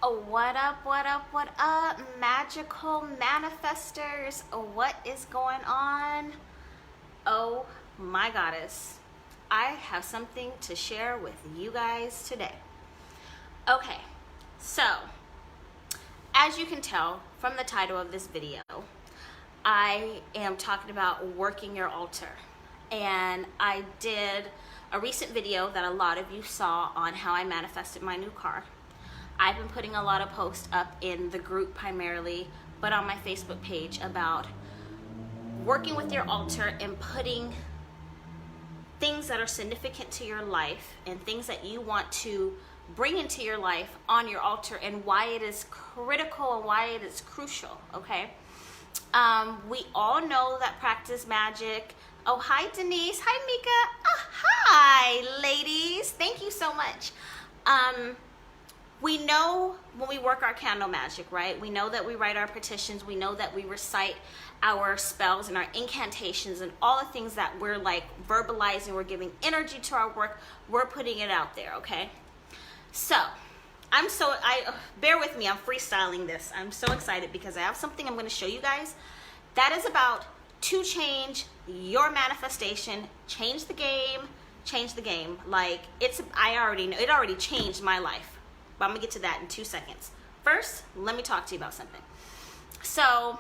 Oh, what up, what up, what up, magical manifestors? What is going on? Oh my goddess, I have something to share with you guys today. Okay, so as you can tell from the title of this video, I am talking about working your altar. And I did a recent video that a lot of you saw on how I manifested my new car. I've been putting a lot of posts up in the group primarily, but on my Facebook page about working with your altar and putting things that are significant to your life and things that you want to bring into your life on your altar and why it is critical and why it is crucial, okay? We all know that practice magic. Oh, hi, Denise. Hi, Mika. Oh, hi, ladies. Thank you so much. We know when we work our candle magic, right? We know that we write our petitions. We know that we recite our spells and our incantations and all the things that we're like verbalizing. We're giving energy to our work. We're putting it out there, okay? So, bear with me. I'm freestyling this. I'm so excited because I have something I'm going to show you guys that is about to change your manifestation, change the game. Like it already changed my life. But I'm gonna get to that in 2 seconds. First, let me talk to you about something. So,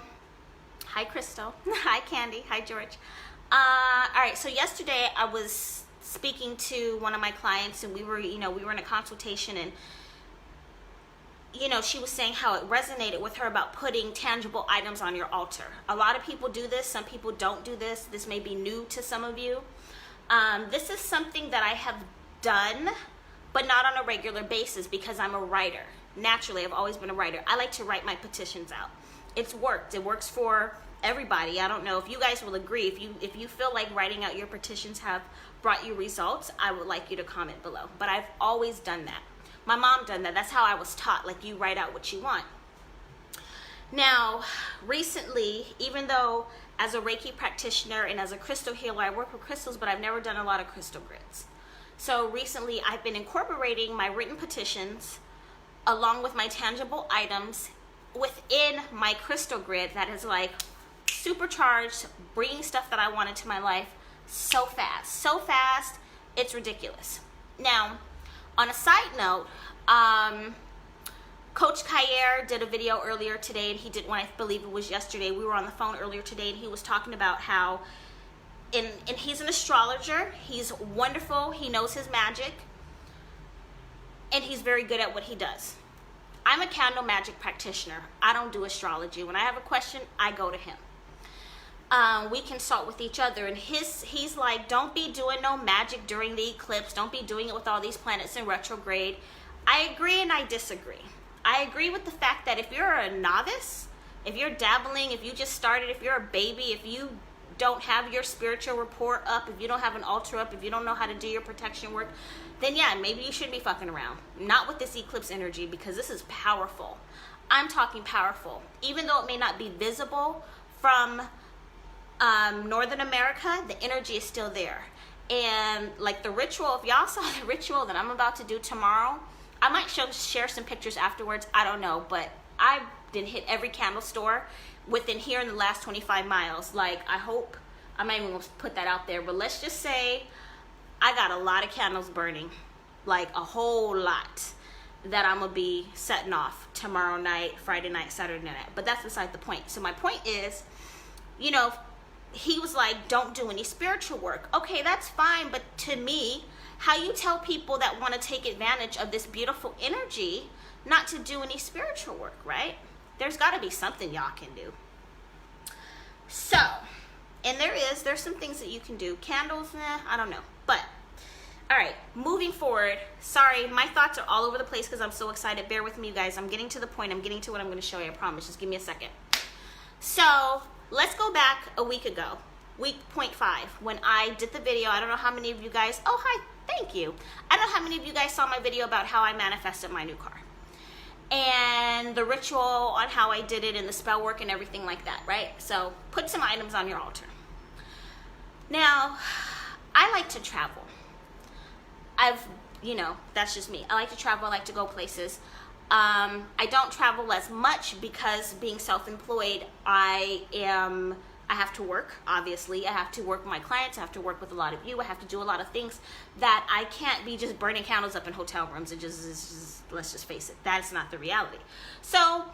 hi Crystal, hi Candy, hi George. All right, so yesterday I was speaking to one of my clients and we were in a consultation and she was saying how it resonated with her about putting tangible items on your altar. A lot of people do this, some people don't do this. This may be new to some of you. This is something that I have done, but not on a regular basis because I'm a writer. Naturally, I've always been a writer. I like to write my petitions out. It's worked. It works for everybody. I don't know if you guys will agree. If you feel like writing out your petitions have brought you results, I would like you to comment below. But I've always done that. My mom done that. That's how I was taught. Like, you write out what you want. Now, recently, even though as a Reiki practitioner and as a crystal healer, I work with crystals, but I've never done a lot of crystal grids. So recently, I've been incorporating my written petitions along with my tangible items within my crystal grid that is like supercharged, bringing stuff that I want into my life so fast, it's ridiculous. Now, on a side note, Coach Kayer did a video earlier today, and he did one, I believe it was yesterday. We were on the phone earlier today, and he was talking about how, and he's an astrologer. He's wonderful. He knows his magic, and he's very good at what he does. I'm a candle magic practitioner. I don't do astrology. When I have a question, I go to him. We consult with each other, and he's like, don't be doing no magic during the eclipse. Don't be doing it with all these planets in retrograde. I agree and I disagree. I agree with the fact that if you're a novice, if you're dabbling, if you just started, if you're a baby, if you don't have your spiritual rapport up, if you don't have an altar up, if you don't know how to do your protection work, then yeah, maybe you shouldn't be fucking around. Not with this eclipse energy, because this is powerful. I'm talking powerful. Even though it may not be visible from Northern America, the energy is still there. And like the ritual, if y'all saw the ritual that I'm about to do tomorrow, I might share some pictures afterwards. I don't know, but I didn't hit every candle store within here in the last 25 miles. Like, I hope, I'm not even gonna put that out there, but let's just say I got a lot of candles burning, like a whole lot, that I'm gonna be setting off tomorrow night, Friday night, Saturday night. But that's beside the point. So my point is, he was like, don't do any spiritual work. Okay, that's fine, but to me, how you tell people that want to take advantage of this beautiful energy not to do any spiritual work, right? There's got to be something y'all can do. So, and there's some things that you can do. Candles, I don't know. But, all right, moving forward. Sorry, my thoughts are all over the place because I'm so excited. Bear with me, you guys. I'm getting to the point. I'm getting to what I'm going to show you. I promise. Just give me a second. So, let's go back a week ago. Week 0.5, when I did the video. I don't know how many of you guys, oh, hi, thank you. I don't know how many of you guys saw my video about how I manifested my new car. And the ritual on how I did it and the spell work and everything like that, right? So put some items on your altar. Now, I like to travel. That's just me. I like to travel. I like to go places. I don't travel as much because being self-employed, I have to work, obviously. I have to work with my clients. I have to work with a lot of you. I have to do a lot of things that I can't be just burning candles up in hotel rooms and just let's just face it, that's not the reality. So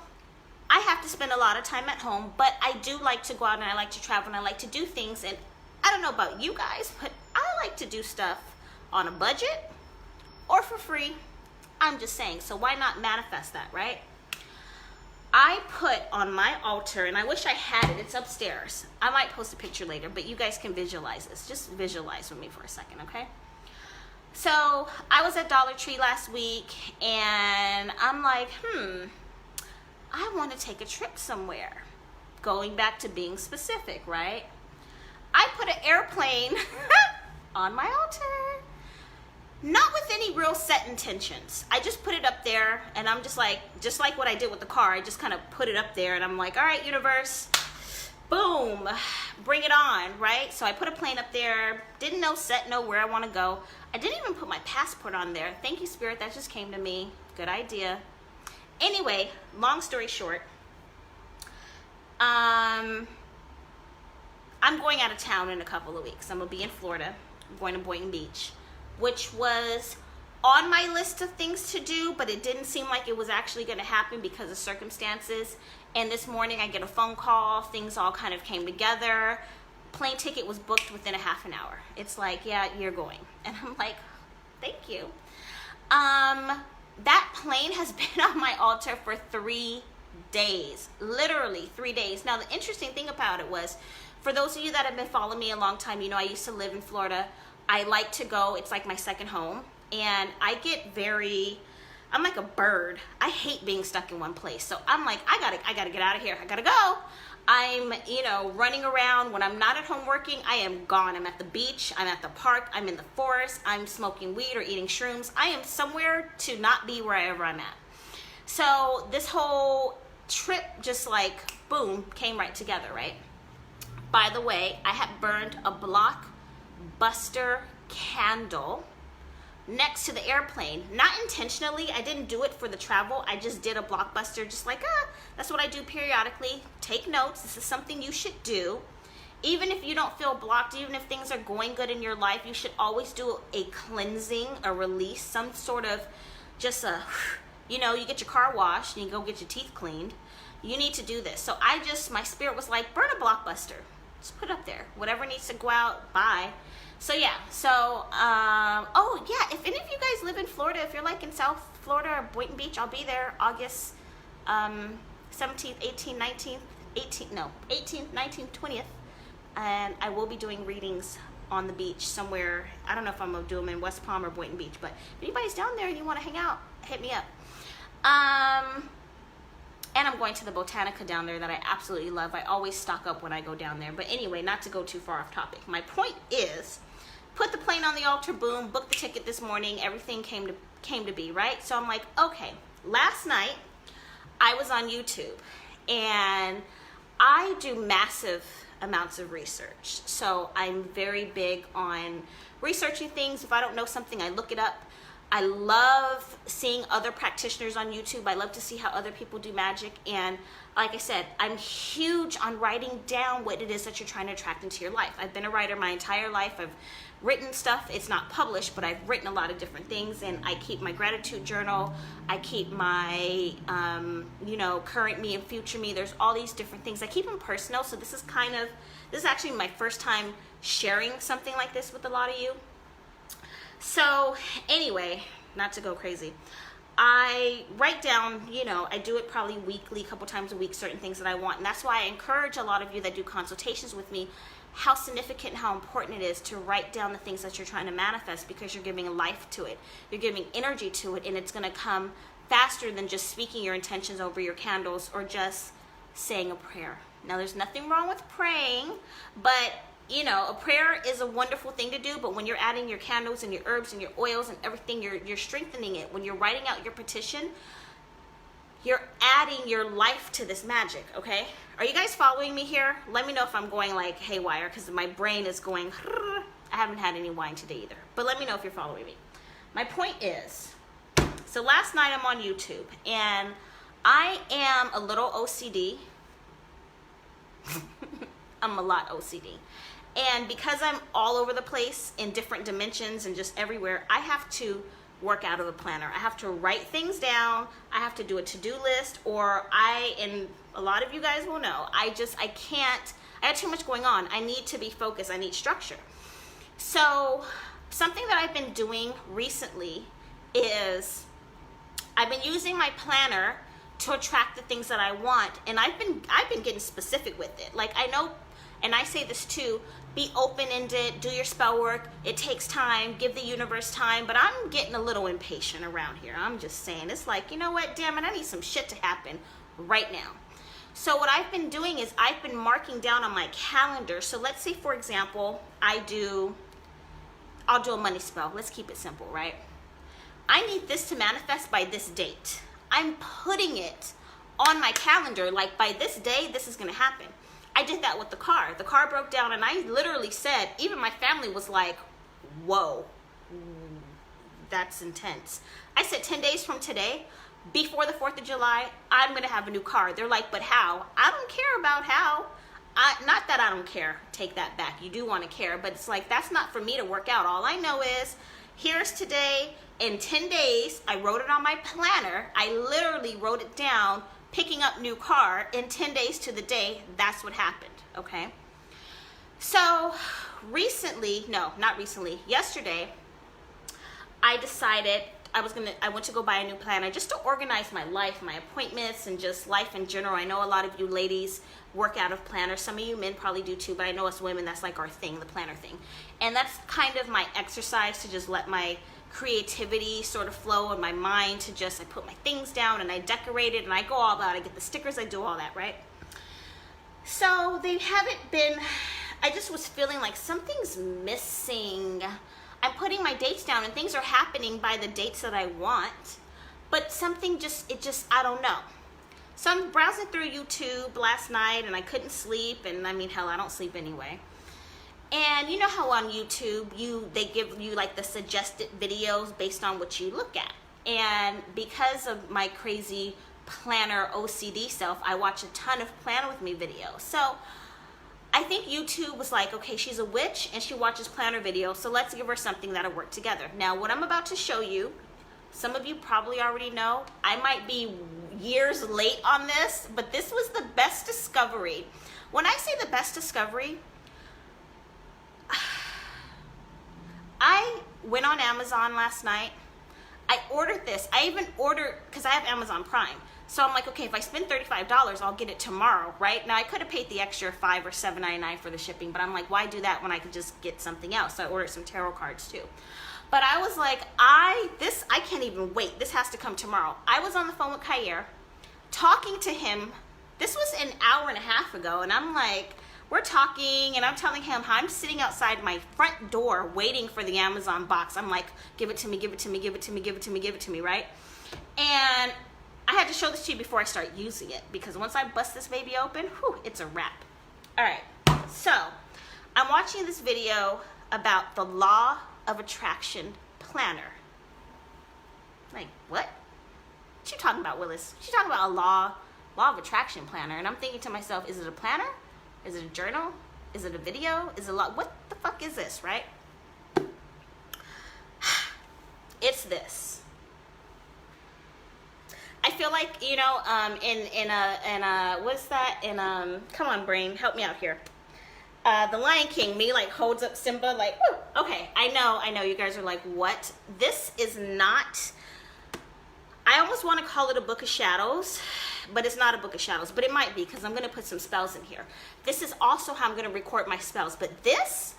I have to spend a lot of time at home, but I do like to go out and I like to travel and I like to do things. And I don't know about you guys, but I like to do stuff on a budget or for free. I'm just saying, so why not manifest that, right? I put on my altar, and I wish I had it, it's upstairs. I might post a picture later, but you guys can visualize this. Just visualize with me for a second, okay? So I was at Dollar Tree last week, and I'm like, I want to take a trip somewhere. Going back to being specific, right? I put an airplane on my altar. Not with any real set intentions. I just put it up there, and I'm just like what I did with the car, I just kind of put it up there, and I'm like, all right, universe, boom, bring it on, right? So I put a plane up there, didn't know where I want to go. I didn't even put my passport on there. Thank you, Spirit, that just came to me. Good idea. Anyway, long story short, I'm going out of town in a couple of weeks. I'm going to be in Florida. I'm going to Boynton Beach, which was on my list of things to do, but it didn't seem like it was actually going to happen because of circumstances. And this morning I get a phone call, things all kind of came together. Plane ticket was booked within a half an hour. It's like, yeah, you're going. And I'm like, thank you. That plane has been on my altar for 3 days, literally 3 days. Now, the interesting thing about it was, for those of you that have been following me a long time, you know I used to live in Florida. I like to go, it's like my second home, and I get I'm like a bird. I hate being stuck in one place. So I'm like, I gotta get out of here. I gotta go. I'm, running around. When I'm not at home working, I am gone. I'm at the beach, I'm at the park, I'm in the forest, I'm smoking weed or eating shrooms. I am somewhere to not be wherever I'm at. So this whole trip just like, boom, came right together, right? By the way, I had burned a blockbuster candle next to the airplane. Not intentionally. I didn't do it for the travel. I just did a blockbuster, just like, that's what I do periodically. Take notes. This is something you should do. Even if you don't feel blocked, even if things are going good in your life, you should always do a cleansing, a release, some sort of just you get your car washed and you go get your teeth cleaned. You need to do this. So my spirit was like, burn a blockbuster. Just put it up there. Whatever needs to go out, bye. So yeah, if any of you guys live in Florida, if you're like in South Florida or Boynton Beach, I'll be there August 17th, 18th, 19th, 20th. And I will be doing readings on the beach somewhere. I don't know if I'm going to do them in West Palm or Boynton Beach, but if anybody's down there and you want to hang out, hit me up. And I'm going to the Botanica down there that I absolutely love. I always stock up when I go down there. But anyway, not to go too far off topic. My point is, put the plane on the altar, boom, booked the ticket this morning, everything came to be, right? So I'm like, okay, last night I was on YouTube and I do massive amounts of research. So I'm very big on researching things. If I don't know something, I look it up. I love seeing other practitioners on YouTube. I love to see how other people do magic. And like I said, I'm huge on writing down what it is that you're trying to attract into your life. I've been a writer my entire life. I've written stuff. It's not published, but I've written a lot of different things. And I keep my gratitude journal. I keep my, current me and future me. There's all these different things. I keep them personal. So this is actually my first time sharing something like this with a lot of you. So anyway, not to go crazy, I write down, I do it probably weekly, a couple times a week, certain things that I want. And that's why I encourage a lot of you that do consultations with me, how significant and how important it is to write down the things that you're trying to manifest, because you're giving life to it. You're giving energy to it, and it's going to come faster than just speaking your intentions over your candles or just saying a prayer. Now, there's nothing wrong with praying, but a prayer is a wonderful thing to do, but when you're adding your candles and your herbs and your oils and everything, you're strengthening it. When you're writing out your petition, you're adding your life to this magic, okay? Are you guys following me here? Let me know if I'm going like haywire, because my brain is going, I haven't had any wine today either, but let me know if you're following me. My point is, So last night I'm on YouTube, and I am a little OCD. I'm a lot OCD. And because I'm all over the place in different dimensions and just everywhere, I have to work out of a planner. I have to write things down. I have to do a to-do list, or and a lot of you guys will know, I can't, I have too much going on. I need to be focused. I need structure. So something that I've been doing recently is I've been using my planner to attract the things that I want, and I've been getting specific with it. Like, I know, and I say this too, be open-ended, do your spell work. It takes time, give the universe time, but I'm getting a little impatient around here. I'm just saying, it's like, you know what, damn it, I need some shit to happen right now. So what I've been doing is I've been marking down on my calendar. So let's say, for example, I'll do a money spell. Let's keep it simple, right? I need this to manifest by this date. I'm putting it on my calendar, like by this day, this is gonna happen. I did that with the car. The car broke down, and I literally said, even my family was like, whoa, that's intense. I said 10 days from today, before the 4th of July, I'm gonna have a new car. They're like, but how? I don't care about how. Not that I don't care, take that back. You do wanna care, but it's like, that's not for me to work out. All I know is, here's today, in 10 days, I wrote it on my planner. I literally wrote it down, picking up new car in 10 days to the day. That's what happened, okay? So recently, no, not recently, yesterday, I decided I went to go buy a new planner just to organize my life, my appointments, and just life in general. I know a lot of you ladies work out of planners. Some of you men probably do too, but I know us women, that's like our thing, the planner thing. And that's kind of my exercise, to just let my creativity sort of flow in my mind, to just, I put my things down and I decorate it and I go all out. I get the stickers, I do all that, right? So they haven't been, I just was feeling like something's missing. I'm putting my dates down and things are happening by the dates that I want, but something I don't know. So I'm browsing through YouTube last night and I couldn't sleep, and I mean, hell, I don't sleep anyway. And you know how on YouTube, they give you like the suggested videos based on what you look at. And because of my crazy planner OCD self, I watch a ton of Planner With Me videos. So I think YouTube was like, okay, she's a witch and she watches planner videos, so let's give her something that'll work together. Now, what I'm about to show you, some of you probably already know, I might be years late on this, but this was the best discovery. When I say the best discovery, I went on Amazon last night. I ordered this. I even ordered, because I have Amazon Prime. So I'm like, okay, if I spend $35, I'll get it tomorrow, right? Now, I could have paid the extra $5 or $7.99 for the shipping, but I'm like, why do that when I could just get something else? So I ordered some tarot cards too. But I was like, I can't even wait. This has to come tomorrow. I was on the phone with Kair, talking to him. This was an hour and a half ago, and I'm like, we're talking, and I'm telling him how I'm sitting outside my front door waiting for the Amazon box. I'm like, give it to me, give it to me, give it to me, give it to me, give it to me, right? And I had to show this to you before I start using it, because once I bust this baby open, whew, it's a wrap. All right, so I'm watching this video about the Law of Attraction Planner. Like, what? What you talking about, Willis? She talking about a law of attraction planner, and I'm thinking to myself, is it a planner? Is it a journal? Is it a video? Is it a law? What the fuck is this, right? It's this. I feel like, you know, what's that? Come on, brain, help me out here. The Lion King, me like holds up Simba, like, woo. Okay, I know, you guys are like, what? This is not, I almost want to call it a book of shadows, but it's not a book of shadows, but it might be, because I'm going to put some spells in here. This is also how I'm going to record my spells, but this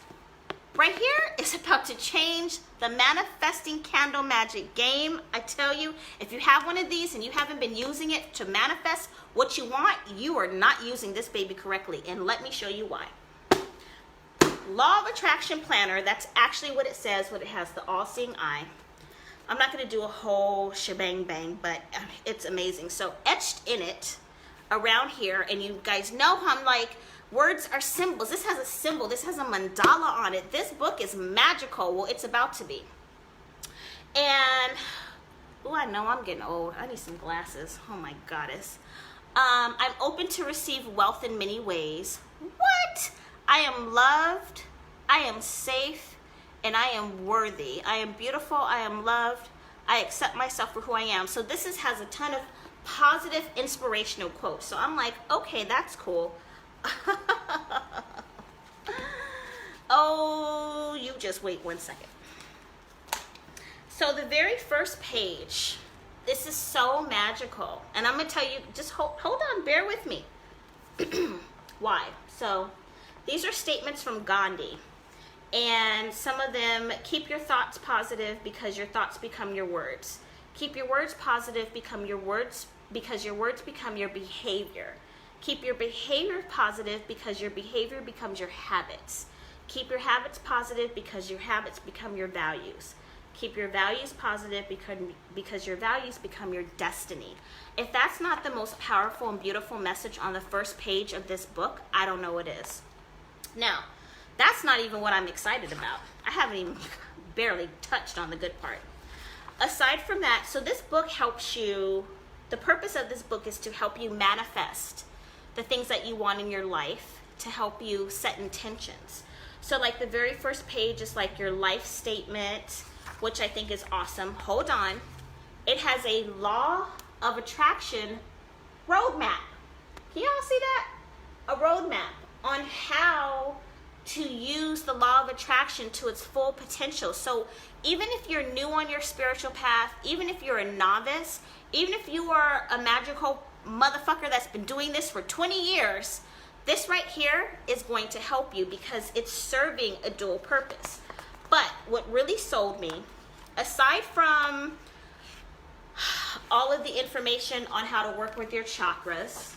right here is about to change the manifesting candle magic game. I tell you, if you have one of these and you haven't been using it to manifest what you want, you are not using this baby correctly, and let me show you why. Law of Attraction Planner, that's actually what it says, what it has, the all-seeing eye. I'm not going to do a whole shebang bang, but it's amazing. So etched in it around here, and you guys know how I'm like, words are symbols. This has a symbol. This has a mandala on it. This book is magical. Well, it's about to be. And Oh, I know I'm getting old. I need some glasses. Oh my goddess. I'm open to receive wealth in many ways. What? I am loved. I am safe. And I am worthy. I am beautiful. I am loved. I accept myself for who I am. So this has a ton of positive, inspirational quotes. So I'm like, okay, that's cool. Oh, you just wait 1 second. So the very first page, this is so magical. And I'm going to tell you, just hold on, bear with me. Why? So these are statements from Gandhi. And some of them, keep your thoughts positive because your thoughts become your words. Keep your words positive, become your words, because your words become your behavior. Keep your behavior positive because your behavior becomes your habits. Keep your habits positive because your habits become your values. Keep your values positive because your values become your destiny. If that's not the most powerful and beautiful message on the first page of this book, I don't know what is. Now, that's not even what I'm excited about. I haven't even barely touched on the good part. Aside from that, so this book helps you, the purpose of this book is to help you manifest the things that you want in your life, to help you set intentions. So like the very first page is like your life statement, which I think is awesome. Hold on. It has a law of attraction roadmap. Can y'all see that? A roadmap on how to use the law of attraction to its full potential. So even if you're new on your spiritual path, even if you're a novice, even if you are a magical motherfucker that's been doing this for 20 years, this right here is going to help you because it's serving a dual purpose. But what really sold me, aside from all of the information on how to work with your chakras,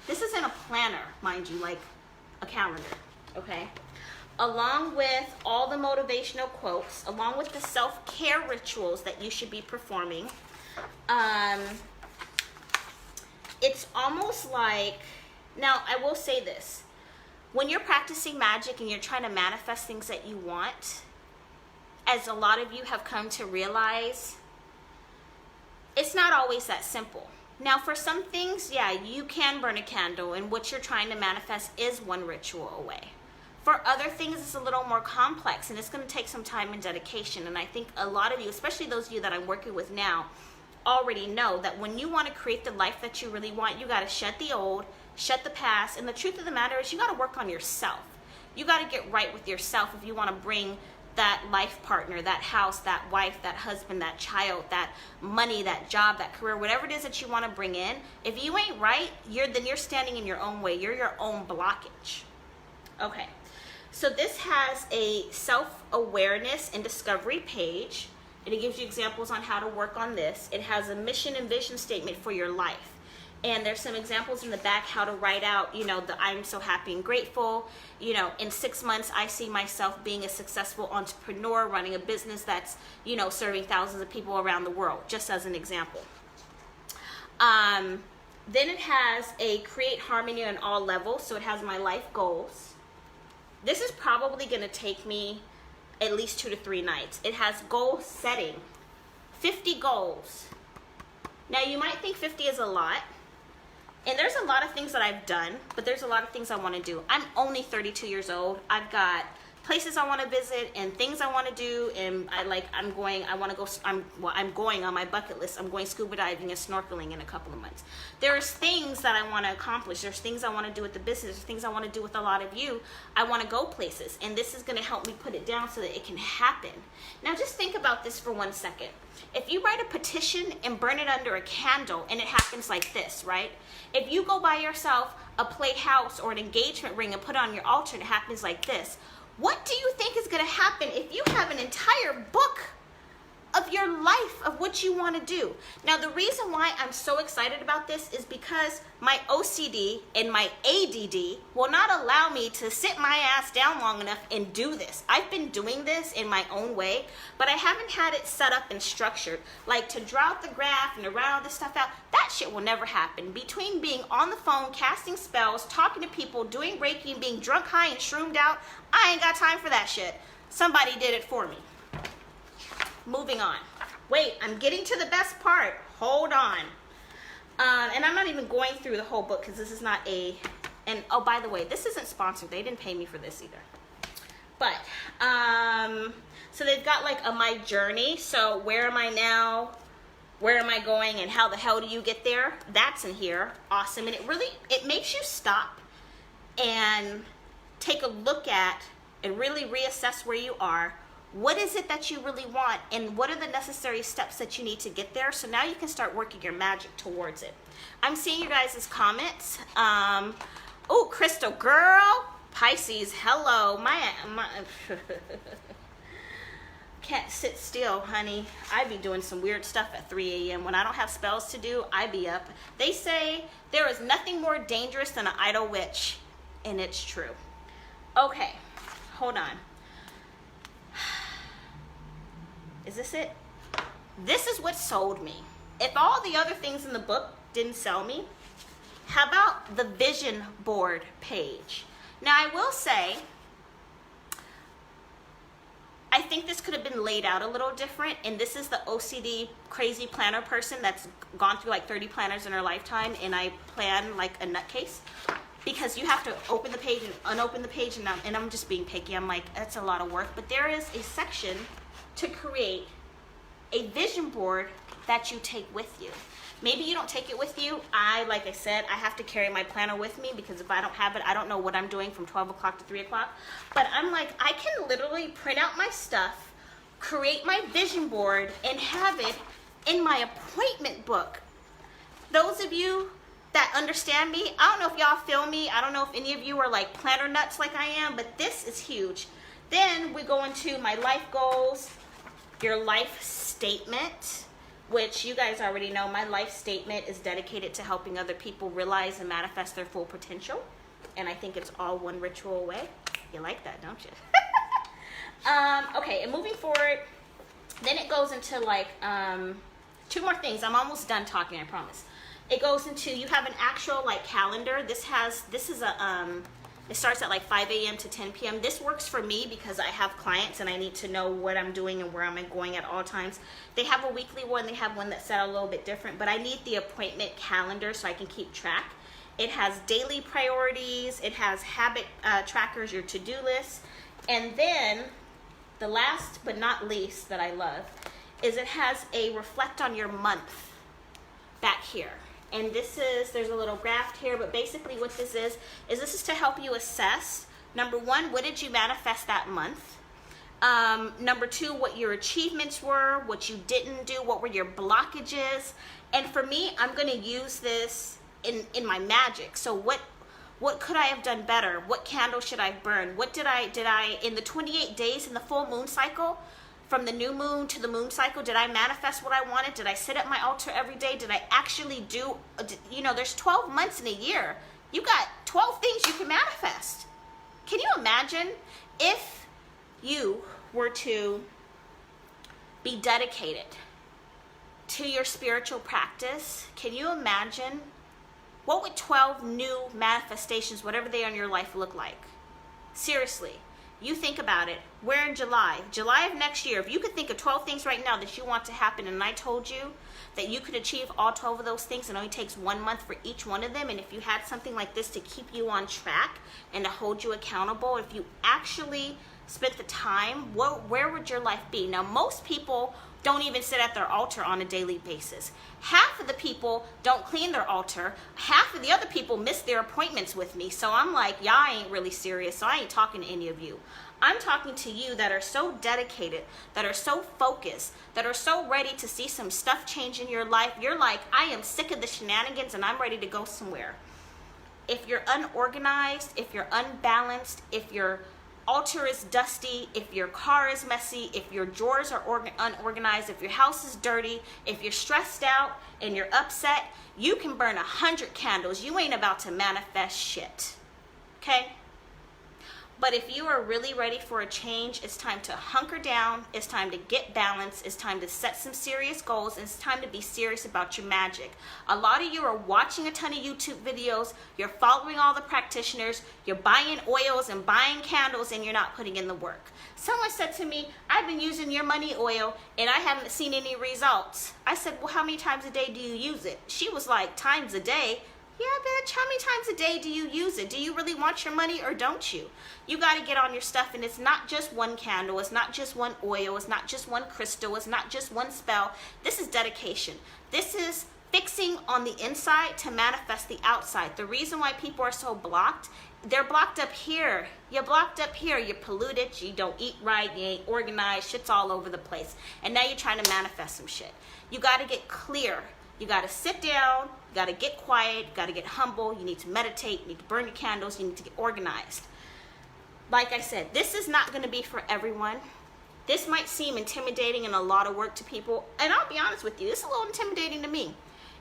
this is in a planner, mind you, like a calendar, okay? Along with all the motivational quotes, along with the self-care rituals that you should be performing, it's almost like, now I will say this, when you're practicing magic and you're trying to manifest things that you want, as a lot of you have come to realize, it's not always that simple. Now for some things, yeah, you can burn a candle and what you're trying to manifest is one ritual away. For other things, it's a little more complex and it's going to take some time and dedication. And I think a lot of you, especially those of you that I'm working with now, already know that when you want to create the life that you really want, you got to shed the old, shed the past. And the truth of the matter is you got to work on yourself. You got to get right with yourself if you want to bring that life partner, that house, that wife, that husband, that child, that money, that job, that career, whatever it is that you want to bring in. If you ain't right, then you're standing in your own way. You're your own blockage. Okay. So this has a self-awareness and discovery page, and it gives you examples on how to work on this. It has a mission and vision statement for your life. And there's some examples in the back how to write out, the I'm so happy and grateful. In 6 months, I see myself being a successful entrepreneur, running a business that's, serving thousands of people around the world, just as an example. Then it has a create harmony on all levels. So it has my life goals. This is probably going to take me at least 2 to 3 nights. It has goal setting, 50 goals. Now you might think 50 is a lot, and there's a lot of things that I've done, but there's a lot of things I want to do. I'm only 32 years old. I've got places I want to visit and things I want to do, and I'm going on my bucket list. I'm going scuba diving and snorkeling in a couple of months. There's things that I want to accomplish. There's things I want to do with the business. There's things I want to do with a lot of you. I want to go places, and this is going to help me put it down so that it can happen. Now just think about this for 1 second. If you write a petition and burn it under a candle and it happens like this, right? If you go buy yourself a playhouse or an engagement ring and put it on your altar and it happens like this, what do you think is going to happen if you have an entire book of your life of what you want to do? Now, the reason why I'm so excited about this is because my OCD and my ADD will not allow me to sit my ass down long enough and do this. I've been doing this in my own way, but I haven't had it set up and structured. Like to draw out the graph and to write all this stuff out, that shit will never happen. Between being on the phone, casting spells, talking to people, doing Reiki, and being drunk, high, and shroomed out, I ain't got time for that shit. Somebody did it for me. Moving on. Wait, I'm getting to the best part. Hold on. And I'm not even going through the whole book because this is not a, and oh, by the way, this isn't sponsored. They didn't pay me for this either. But, so they've got like a my journey. So where am I now? Where am I going? And how the hell do you get there? That's in here. Awesome. And it makes you stop and take a look at and really reassess where you are. What is it that you really want, and what are the necessary steps that you need to get there? So now you can start working your magic towards it. I'm seeing you guys' comments. Oh, Crystal, girl, Pisces, hello. My can't sit still, honey. I be doing some weird stuff at 3 a.m. When I don't have spells to do, I be up. They say there is nothing more dangerous than an idle witch, and it's true. Okay, hold on. Is this it? This is what sold me. If all the other things in the book didn't sell me, how about the vision board page? Now, I will say, I think this could have been laid out a little different, and this is the OCD crazy planner person that's gone through like 30 planners in her lifetime, and I plan like a nutcase, because you have to open the page and unopen the page, and I'm just being picky. I'm like, that's a lot of work. But there is a section to create a vision board that you take with you. Maybe you don't take it with you. Like I said, I have to carry my planner with me, because if I don't have it, I don't know what I'm doing from 12 o'clock to 3 o'clock. But I'm like, I can literally print out my stuff, create my vision board, and have it in my appointment book. Those of you that understand me, I don't know if y'all feel me. I don't know if any of you are like planner nuts like I am, but this is huge. Then we go into my life goals, your life statement, which you guys already know. My life statement is dedicated to helping other people realize and manifest their full potential. And I think it's all one ritual away. You like that, don't you? Okay, and moving forward, then it goes into like 2 more things. I'm almost done talking, I promise. It goes into, you have an actual like calendar. It starts at like 5 a.m. to 10 p.m. This works for me because I have clients and I need to know what I'm doing and where I'm going at all times. They have a weekly one. They have one that's set a little bit different, but I need the appointment calendar so I can keep track. It has daily priorities. It has habit trackers, your to-do list. And then the last but not least that I love is it has a reflect on your month back here. And there's a little graph here, but basically what this is to help you assess, number 1, what did you manifest that month? Number 2, what your achievements were, what you didn't do, what were your blockages. And for me, I'm going to use this in my magic. So what could I have done better? What candle should I burn? What did I in the 28 days in the full moon cycle, from the new moon to the moon cycle, did I manifest what I wanted? Did I sit at my altar every day? Did I actually do, there's 12 months in a year. You got 12 things you can manifest. Can you imagine if you were to be dedicated to your spiritual practice? Can you imagine what would 12 new manifestations, whatever they are in your life, look like? Seriously. You think about it. We're in July of next year. If you could think of 12 things right now that you want to happen, and I told you that you could achieve all 12 of those things, it only takes 1 month for each one of them. And if you had something like this to keep you on track and to hold you accountable, if you actually spent the time, where would your life be? Now, most people don't even sit at their altar on a daily basis. Half of the people don't clean their altar. Half of the other people miss their appointments with me. So I'm like, y'all ain't really serious. So I ain't talking to any of you. I'm talking to you that are so dedicated, that are so focused, that are so ready to see some stuff change in your life. You're like, I am sick of the shenanigans and I'm ready to go somewhere. If you're unorganized, if you're unbalanced, if your altar is dusty, if your car is messy, if your drawers are unorganized, if your house is dirty, if you're stressed out and you're upset, you can burn 100 candles. You ain't about to manifest shit. Okay? But if you are really ready for a change, it's time to hunker down, it's time to get balanced, it's time to set some serious goals, and it's time to be serious about your magic. A lot of you are watching a ton of YouTube videos, you're following all the practitioners, you're buying oils and buying candles, and you're not putting in the work. Someone said to me, I've been using your money oil and I haven't seen any results. I said, well, how many times a day do you use it? She was like, times a day? Yeah, bitch, how many times a day do you use it? Do you really want your money or don't you? You got to get on your stuff, and it's not just one candle, it's not just one oil, it's not just one crystal, it's not just one spell. This is dedication. This is fixing on the inside to manifest the outside. The reason why people are so blocked, they're blocked up here. You're blocked up here. You're polluted. You don't eat right. You ain't organized. Shit's all over the place. And now you're trying to manifest some shit. You got to get clear. You got to sit down. You got to get quiet. You got to get humble. You need to meditate. You need to burn your candles. You need to get organized. Like I said, this is not going to be for everyone. This might seem intimidating and a lot of work to people. And I'll be honest with you, it's a little intimidating to me.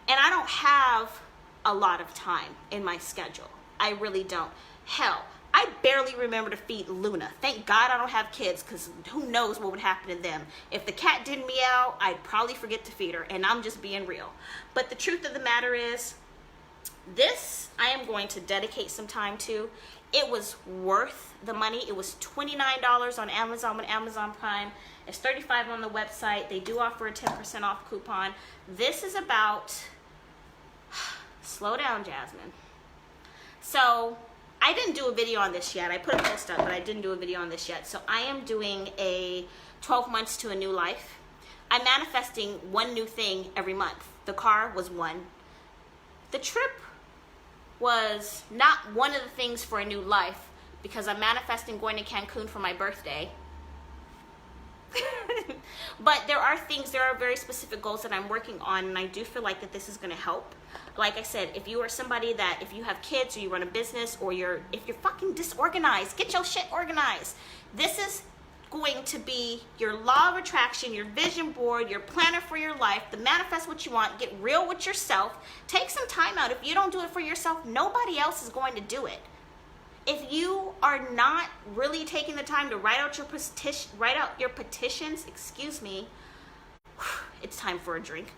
And I don't have a lot of time in my schedule. I really don't. Hell, I barely remember to feed Luna. Thank God I don't have kids, because who knows what would happen to them. If the cat didn't meow, I'd probably forget to feed her, and I'm just being real. But the truth of the matter is, this I am going to dedicate some time to. It was worth the money. It was $29 on Amazon with Amazon Prime. It's $35 on the website. They do offer a 10% off coupon. This is about, slow down, Jasmine. So I didn't do a video on this yet. I put a post up, but I didn't do a video on this yet. So I am doing a 12 months to a new life. I'm manifesting one new thing every month. The car was one. The trip was not one of the things for a new life, because I'm manifesting going to Cancun for my birthday. But there are very specific goals that I'm working on, and I do feel like that this is going to help. Like I said, if you are somebody that, if you have kids or you run a business, or if you're fucking disorganized, get your shit organized. This is going to be your law of attraction, your vision board, your planner for your life, to manifest what you want. Get real with yourself. Take some time out. If you don't do it for yourself, nobody else is going to do it. If you are not really taking the time to write out your petitions, excuse me, it's time for a drink.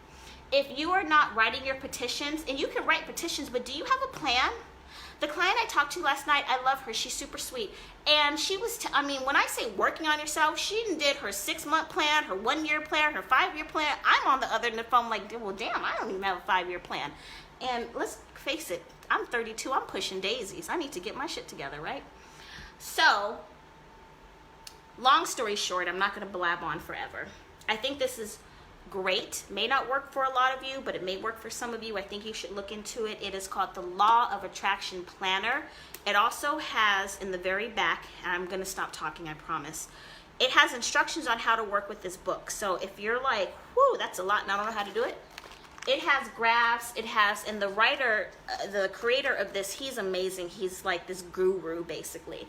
If you are not writing your petitions, and you can write petitions, but do you have a plan? The client I talked to last night, I love her. She's super sweet. And she was, when I say working on yourself, she did her 6-month plan, her 1-year plan, her 5-year plan. I'm on the other end of the phone like, well, damn, I don't even have a 5-year plan. And let's face it, I'm 32. I'm pushing daisies. I need to get my shit together, right? So, long story short, I'm not going to blab on forever. I think this is great. May not work for a lot of you, but it may work for some of you. I think you should look into it. It is called the Law of Attraction Planner. It also has in the very back, and I'm going to stop talking, I promise. It has instructions on how to work with this book. So if you're like, whoo, that's a lot and I don't know how to do it, it has graphs. It has, and the writer, the creator of this, he's amazing. He's like this guru, basically.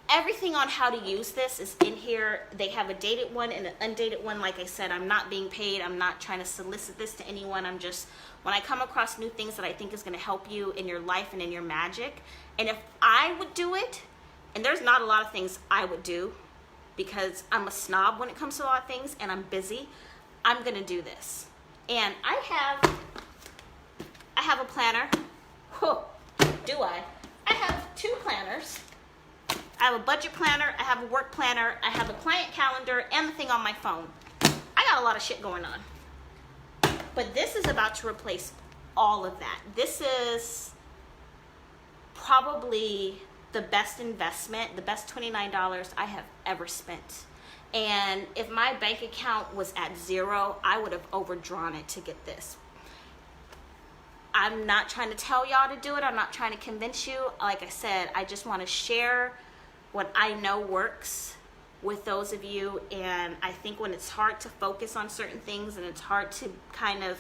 Everything on how to use this is in here. They have a dated one and an undated one. Like I said, I'm not being paid. I'm not trying to solicit this to anyone. I'm just, when I come across new things that I think is going to help you in your life and in your magic, and if I would do it, and there's not a lot of things I would do because I'm a snob when it comes to a lot of things and I'm busy, I'm going to do this. And I have a planner. Whoa, do I? I have 2 planners. I have a budget planner, I have a work planner, I have a client calendar, and the thing on my phone. I got a lot of shit going on. But this is about to replace all of that. This is probably the best investment, the best $29 I have ever spent. And if my bank account was at 0, I would have overdrawn it to get this. I'm not trying to tell y'all to do it. I'm not trying to convince you. Like I said, I just want to share what I know works with those of you. And I think when it's hard to focus on certain things and it's hard to kind of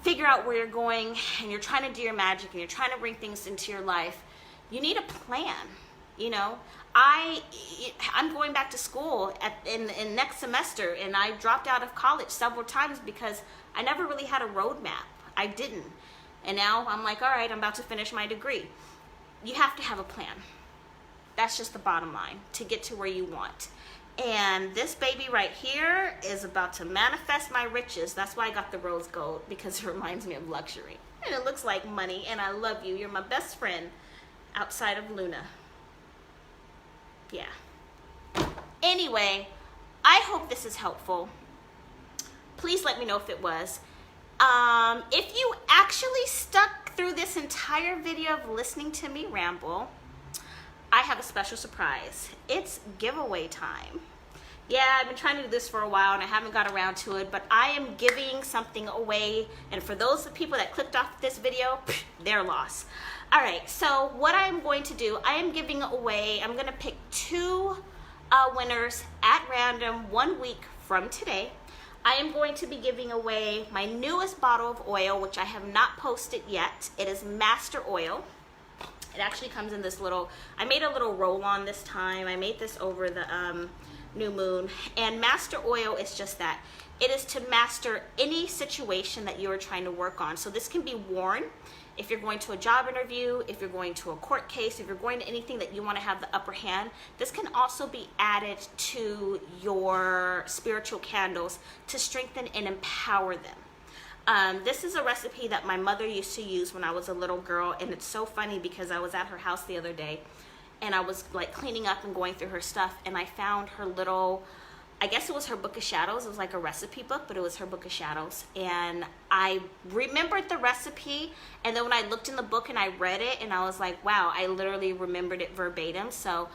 figure out where you're going and you're trying to do your magic and you're trying to bring things into your life, you need a plan. You know, I'm going back to school in next semester, and I dropped out of college several times because I never really had a roadmap. I didn't. And now I'm like, all right, I'm about to finish my degree. You have to have a plan. That's just the bottom line to get to where you want. And this baby right here is about to manifest my riches. That's why I got the rose gold, because it reminds me of luxury. And it looks like money, and I love you. You're my best friend outside of Luna. Yeah. Anyway, I hope this is helpful. Please let me know if it was. If you actually stuck through this entire video of listening to me ramble, I have a special surprise. It's giveaway time. Yeah, I've been trying to do this for a while and I haven't got around to it, but I am giving something away. And for those people that clicked off this video, their loss. All right, so what I'm going to do, I am giving away, I'm gonna pick 2 winners at random 1 week from today. I am going to be giving away my newest bottle of oil, which I have not posted yet. It is Master Oil. It actually comes in this little, I made a little roll-on this time. I made this over the new moon. And Master Oil is just that. It is to master any situation that you are trying to work on. So this can be worn if you're going to a job interview, if you're going to a court case, if you're going to anything that you want to have the upper hand. This can also be added to your spiritual candles to strengthen and empower them. This is a recipe that my mother used to use when I was a little girl, and it's so funny because I was at her house the other day and I was like cleaning up and going through her stuff, and I found her little, I guess it was her book of shadows. It was like a recipe book, but it was her book of shadows. And I remembered the recipe, and then when I looked in the book and I read it, and I was like, wow, I literally remembered it verbatim. So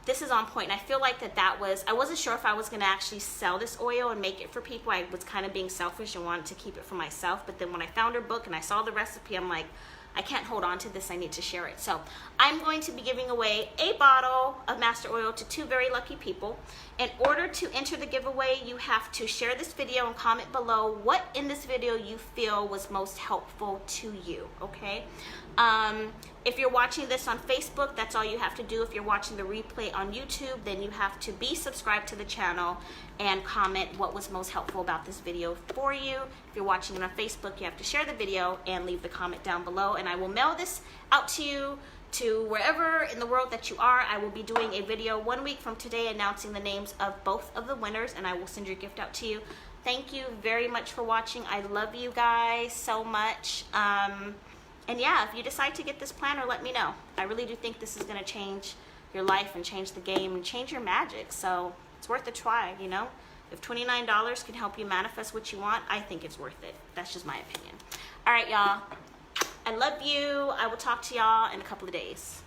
this is on point. And I feel like that was, I wasn't sure if I was gonna actually sell this oil and make it for people. I was kind of being selfish and wanted to keep it for myself. But then when I found her book and I saw the recipe, I'm like, I can't hold on to this, I need to share it. So I'm going to be giving away a bottle of Master Oil to 2 very lucky people. In order to enter the giveaway, you have to share this video and comment below what in this video you feel was most helpful to you, okay? If you're watching this on Facebook, that's all you have to do. If you're watching the replay on YouTube, then you have to be subscribed to the channel and comment what was most helpful about this video for you. If you're watching it on Facebook, you have to share the video and leave the comment down below, and I will mail this out to you to wherever in the world that you are. I will be doing a video 1 week from today announcing the names of both of the winners, and I will send your gift out to you. Thank you very much for watching. I love you guys so much. And yeah, if you decide to get this planner, let me know. I really do think this is going to change your life and change the game and change your magic. So it's worth a try, you know? If $29 can help you manifest what you want, I think it's worth it. That's just my opinion. All right, y'all. I love you. I will talk to y'all in a couple of days.